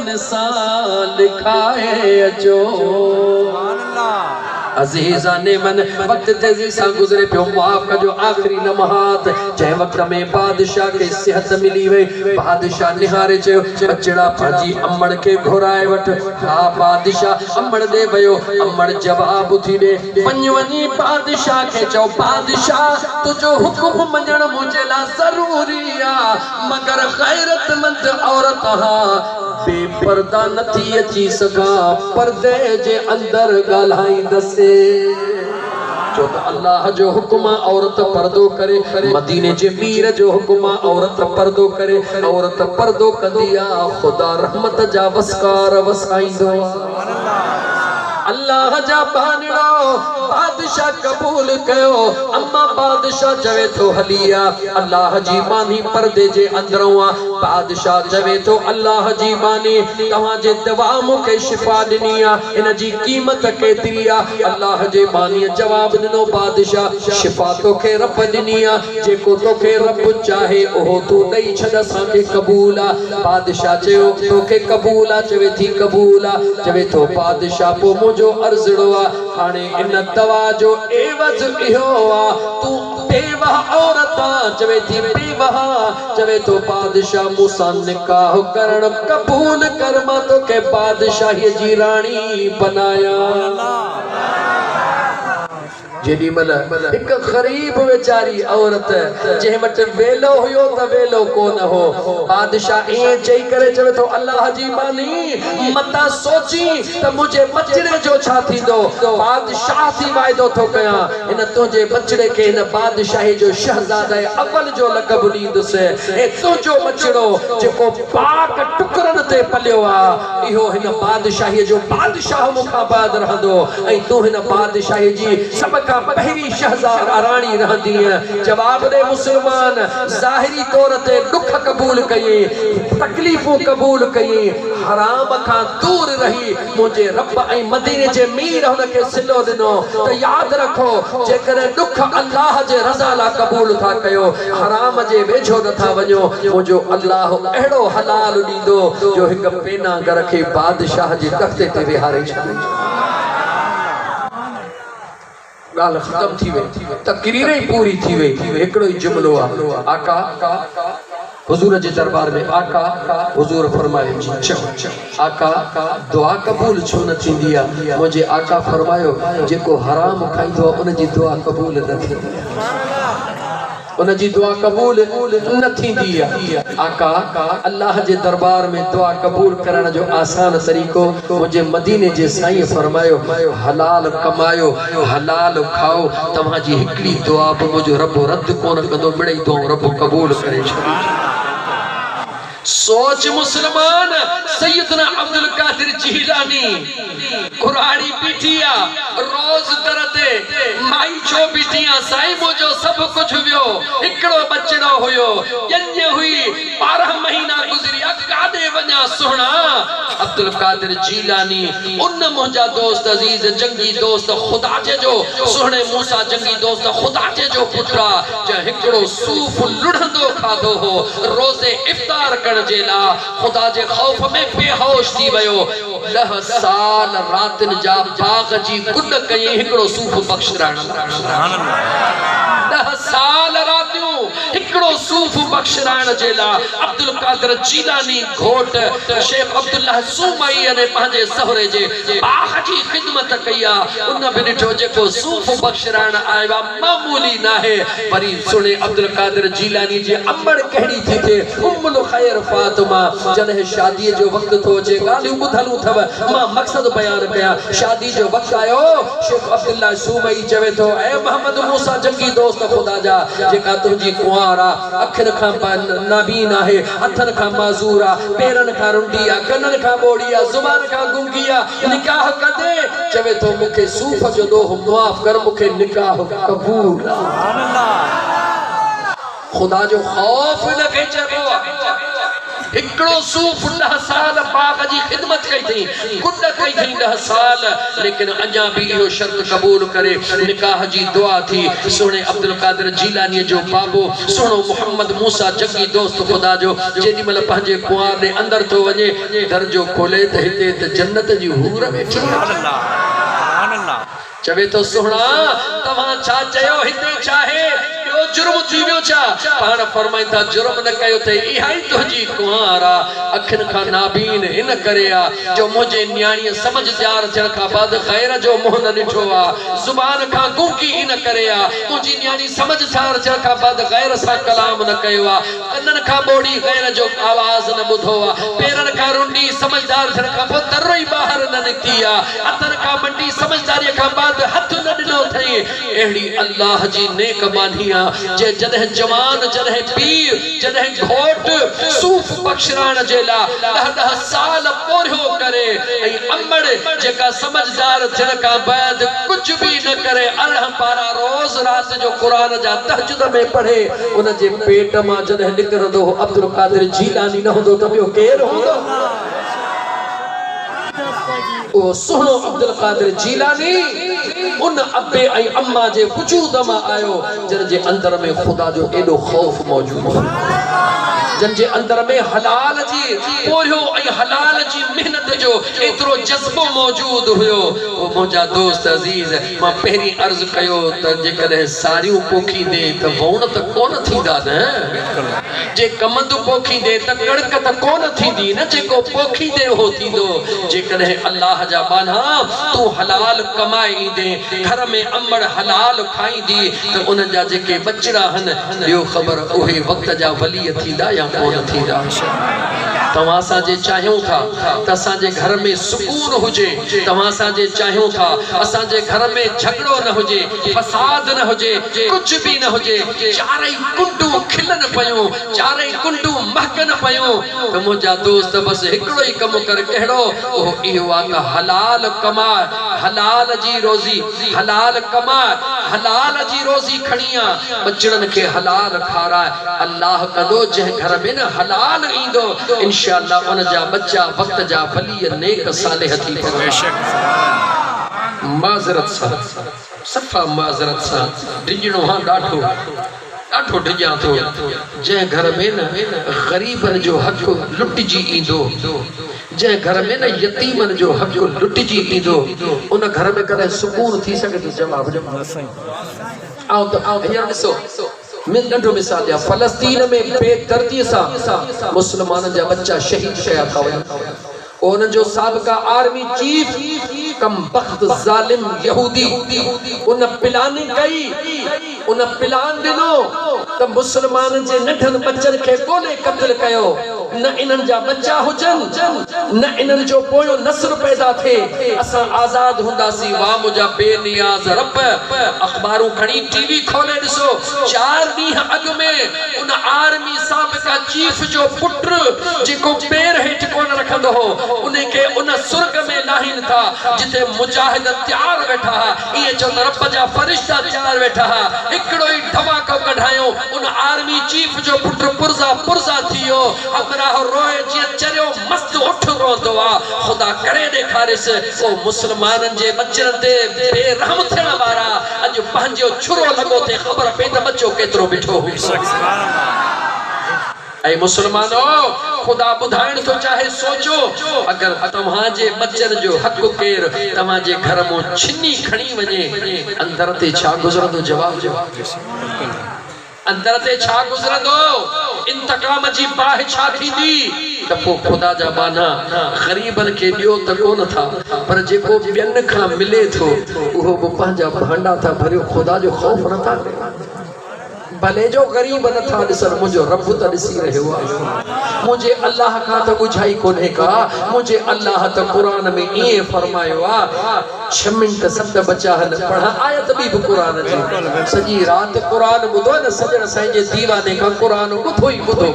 निसां लिखाए अचो। अज़ीज़ान मन वक्त तेजी सां गुज़रे पियो, माफ़ कजो आख़िरी लम्हात जंहिं वक्त में बादशाह खे सिहत मिली वई। बादशाह निहारे चयो बचड़ा पंहिंजी अम्मड़ खे घुराए वठ। हा बादशाह अम्मड़ ॾे वियो, अम्मड़ जवाब थी ॾे, वञी बादशाह खे चओ बादशाह तुंहिंजो हुकुम मञण मुंहिंजे लाइ ज़रूरी आहे, मगर ग़ैरतमंद औरत बेपर्दा नथी अची सघां, पर्दे जे अंदर ॻाल्हाईंदसि। जो त अल्लाह जो हुकुम औरत पर्दो करे, मदीने जे मीर जो हुकुम औरत पर्दो करे। औरत पर्दो कंदी आ, खुदा रहमत जा वसकार वसाईंदो। अल्लाह जा बानिड़ो बादशाह कबूल कयो। अम्मा बादशाह चवे तो हलिया अल्लाह जी बानी पर्दे जे अंदरों आ। बादशाह चवे तो अल्लाह जी बानी तव्हां जे दवा मूंखे शिफा ॾिनी आ, इन जी कीमत केतिरी आ? अल्लाह जे बानी जवाब ॾिनो बादशाह शिफा तोखे रब ॾिनी आ, जेको तोखे रब चाहे ओहो तू ॾेई छॾ, असांखे क़बूल आ। बादशाह चयो तोखे क़बूल आ? चवे थी क़बूल आ। चवे तो बादशाह पो जो अर्ज़ड़ो आ, हाणे इन दवा जो एवज़ इहो आ तू बेवाह औरत आ। चवे थी बेवाह? चवे तो बादशाह मूंसां निकाह करण कबूल कर, मां तोखे बादशाही जी रानी बनाया। जेडी मल एक गरीब बेचारी औरत जंहिं वटि वेलो हुयो त वेलो कोन हो, बादशाह ईअं चई करे चवे तो अल्लाह जी बानी मता सोची त मुंहिंजे बचड़े जो छा थींदो। बादशाह थी वाइदो थो कयां इन तुंहिंजे बचड़े खे हिन बादशाही जो शहज़ादे अव्वल जो लक़ब ॾींदुसि। ऐं तुंहिंजो बचड़ो जेको पाक टुकरनि ते पलियो आहे इहो हिन बादशाही जो बादशाह मूंखां बाद रहंदो, ऐं तूं हिन बादशाही जी सभ पहली शहज़ाद रानी रहंदी है। जवाब दे मुसलमान ज़ाहिरी तौर ते दुख कबूल कई, तकलीफूं कबूल कई, हराम खां दूर रही मुझे रब ऐं मदीने जे मीर हुनखे सिलो ॾिनो। तो याद रखो जेकर दुख अल्लाह जे रज़ा ला कबूल था कयो, हराम जे वेझो नथा वञो, मुझो अल्लाह अहिड़ो हलाल ॾींदो जो हिक पेना घर खे बादशाह जे तख़्ते ते विहारे छॾे। गाल खत्म थी वई, तकरीर ही पूरी थी वई। एकड़ो ही जुमलो आ, आका हुजूर जे दरबार में आका हुजूर फरमाए जी आका दुआ कबूल छो न थींदी आ? मुझे आका फरमायो जेको हराम खाईंदो उन जी दुआ कबूल न थींदी, उन जी दुआ कबूल न थींदी है। आका अल्लाह जे दरबार में दुआ कबूल करण जो आसान तरीक़ो मुझे मदीने जे साईं फरमायो, हलाल कमायो हलाल खाओ, तव्हां जी हिकड़ी दुआ बि मुझो रब रद्द कोन कंदो, मिड़ई दुआ रब कबूल करे छॾे। सोच मुसलमान सैयदना अब्दुल कादिर जिलानी कुराड़ी पीठिया रोज दरते माई छो पीठिया साईं मुझो सब कुछ वियो, एकड़ो बचड़ो हुयो, यन्य हुई 12 महीना गुजरिया, कादे वञा सोहणा। अब्दुल कादिर जिलानी उन मुंहिंजा दोस्त अजीज जंगी दोस्त खुदा जे जो सोहणे मूसा जंगी दोस्त खुदा जे जो पुत्रा ज हिकड़ो सूफ लुढ़ंदो खाधो हो, रोज़े इफ्तार करण जे ला खुदा जे खौफ में बेहोश थी वयो। 10 साल रातिन जा बाग जी गुड कई हिकड़ो सूफ बख्शराण। 10 साल रातियों हिकड़ो सूफ बख्शराण जे ला अब्दुल कादिर जिलानी घोट शेख अब्दुल्लाह सूमई ने पंहिंजे सहरे जे बाग जी खिदमत कई। उन भी ॾिठो जेको सूफ बख्शराण आया मामूली ना है, वरी सुने अब्दुल कादिर जिलानी जी अमड़ कहिड़ी थी थे। उम्मुल खैर फातिमा जॾहिं शादी जो वक्त थो अचे, ॻाल्हियूं ॿुधलूं अथव, मां मक़सद बयान कया। शादी जो वक्त आयो, शेख अब्दुल्लाह सूमई चवे थो ए मोहम्मद मूसा जंगी दोस्त खुदा जा, जेका तुंहिंजी कुंवार आ, अखिन खां नाबीन आहे, हथन खां माज़ूर आ, पेरन खां रुंडी आ, कनन खां बोड़ी आ, ज़ुबान खां गुंगी आ, निकाह कदे? चवे थो मूंखे सूफ जो ॾोह माफ़ कर, मूंखे निकाह कबूल। खुदा जो खौफ न खे चइबो हिकड़ो सूफ 10 साल बाग जी खिदमत कई थी, कुंड कई थी 10 साल, लेकिन अञा भी इहो शर्त कबूल करे निकाह जी दुआ थी। सोने अब्दुल कादिर जीलानी जो बाबो सुनो मोहम्मद मूसा जगी दोस्त खुदा जो जेडी मल पंहिंजे कुआर ने अंदर तो वने दरजो खोले त हिते त जन्नत जी हूर वेठी। सुभान अल्लाह। चवे तो सुहणा तव्हां छा चयो हिते चाहे जुर्म थी वियो छा? पाण फरमाइंदा जुर्म न कयो थे, इहाई तुंहिंजी कुंवारा अखिन का नाबीन इन करे आ जो मुझे न्याणी समझदार थियण खां बाद गैर जो मुंह न ॾिठो आ, जुबान का गूंगी इन करे आ मुझी न्याणी समझदार थियण खां बाद गैर सां कलाम न कयो आ, कनन का बोड़ी गैर जो आवाज न ॿुधो आ, पेरन का रुंडी समझदार थियण खां पोइ दर ई ॿाहिर न निकती आ, हथन का मंडी समझदारी खां बाद हथ न ॾिनो अथई। अहिड़ी अल्लाह जी नेक मानी आ जे जदह जवान जदह पीर जदह घोट सूफ बख्शरान जेला 10 साल पोरियो करे ऐं अमड़ जेका समझदार थियण खां बाद कुछ भी न करे अल्लाह पारा रोज रात जो कुरान जा तहज्जुद में पढ़े, उन जे पेट मां जदह निकरंदो अब्दुल कादिर जीलानी न होंदो त ॿियो केर होंदो? ओ सुनो अब्दुल कादिर जीलानी उन अब्बे ऐं अम्मा जे वजूद मां आयो जन जे अंदर में खुदा जो एडो खौफ मौजूद हो, जन जे अंदर में हलाल जी पोरियो ऐं हलाल जी मेहनत जो एतरो जज्बो मौजूद हुयो। ओ मुंहिंजा दोस्त अजीज मां पहिरीं अर्ज कयो त जेकॾहिं सारियूं पोखींदे त वौण त कोन थींदा न, जे कमंद पोखींदे त कणक त कोन थींदी न, जेको पोखींदे हो थींदो। जेकॾहिं अल्लाह जा बाना तू हलाल कमाए ईंदे घर में अमड़ हलाल खाईंदी त उन जा जेके बचड़ा हन ॿियो ख़बर उहे वक़्त जा वली थींदा या कोन थींदा। तव्हां सां जे चाहियूं था त असांजे घर में सुकून हुजे, तव्हां सां जे चाहियूं था असांजे घर में झगड़ो न हुजे, फसाद न हुजे, कुछ भी न हुजे, चारई कुंडू खिलन पयूं, चारई कुंडू महकन पयूं त मुंहिंजा दोस्त बस हिकड़ो ही कम कर, कहिड़ो? ओ इहो आ त हलाल कमा, हलाल जी रोज़ी, हलाल कमा, हलाल जी रोज़ी खणिया, बचड़न के हलाल खाराए। अल्लाह कदो जंहिं घर में न हलाल ईंदो इंशाअल्लाह उन जा बच्चा वक्त जा वली नेक सालिह थी बेशक। माज़रत सां सफ़ा माज़रत सां डिजणो हां ॾाढो ॾाढो डिजां थो, जंहिं घर में न ग़रीबन जो हक़ लुटिजी ईंदो, जंहिं घर में न यतीमन जो हक़ लुटिजी ईंदो, उन घर में कॾहिं सुकून थी सघे थो? जवाब आओ त हींअर ॾिसो नंढो मिसाल ॾियां, फ़लस्तीन में बेदर्दी सां मुस्लमाननि जा बच्चा शहीद कया था वञनि। उन जो साबिक़ा आर्मी चीफ कम बख्त ज़ालिम यहूदी उन प्लानिंग कई, उन प्लान ॾिनो त मुस्लमाननि जे नंढनि बच्चनि खे कोन्हे क़त्ल कयो, न इन्हनि जा बच्चा हुजनि, न इन्हनि जो पोयों नस्ल पैदा थिए, असां आज़ाद हूंदासीं। वाह मुंहिंजा बेनियाज़ रब, अख़बारूं खणी टीवी खोले ॾिसो, 4 ॾींहं अॻु में उन आर्मी साबिक़ा चीफ जो पुट जेको पैर हेठि कोन रखंदो हो उन खे उन सुर्ग में लाहीन था जिथे मुजाहिद तैयार वेठा हा, इहे चओ त रब जा फरिश्ता तैयार वेठा हा। हिकिड़ो ई धमाको कढायो, उन आर्मी चीफ जो पुट पुरज़ा पुरज़ा थियो, हमराह रोए जीअं चरियो मस्त उठ रोंदो आ। ख़ुदा करे ॾेखारिस ओ मुस्लमाननि जे बचड़नि ते बेरहम थियण वारा अॼु पंहिंजो छुरो लॻो थे, ख़बर पई त बच्चो केतिरो बीठो हो। ऐं मुसलमानो खुदा बुधाइण तो चाहे सोचो, अगर तव्हांजे बच्चन जो हक़ केर तव्हांजे घर मो छिनी खणी वञे अंदर ते छा गुज़रंदो? जवाब अंदर ते छा गुज़रंदो? इंतकाम जी बाहि छा थींदी? त पोइ खुदा जा बाना ग़रीबन खे ॾियो त कोन था, पर जेको ॿियनि खां मिले थो उहो बि पंहिंजा भांडा था भरियो, खुदा जो ख़ौफ़ नथा कयो। भले जो गरीब नथा ॾिसण, मुंहिंजो रब त ॾिसी रहियो आहे। मुंहिंजे अल्लाह खां त ॿुझाई कोन्हे का, मुंहिंजे अल्लाह त क़ुरान में ईअं फरमायो आहे 6 मिंट 7 बचा हन पढ़ा आयत बि क़ुरान जी, सॼी राति क़ुरान ॿुधो न सजण साईं जे दीवाने खां क़ुरान ॿुधो ई ॿुधो।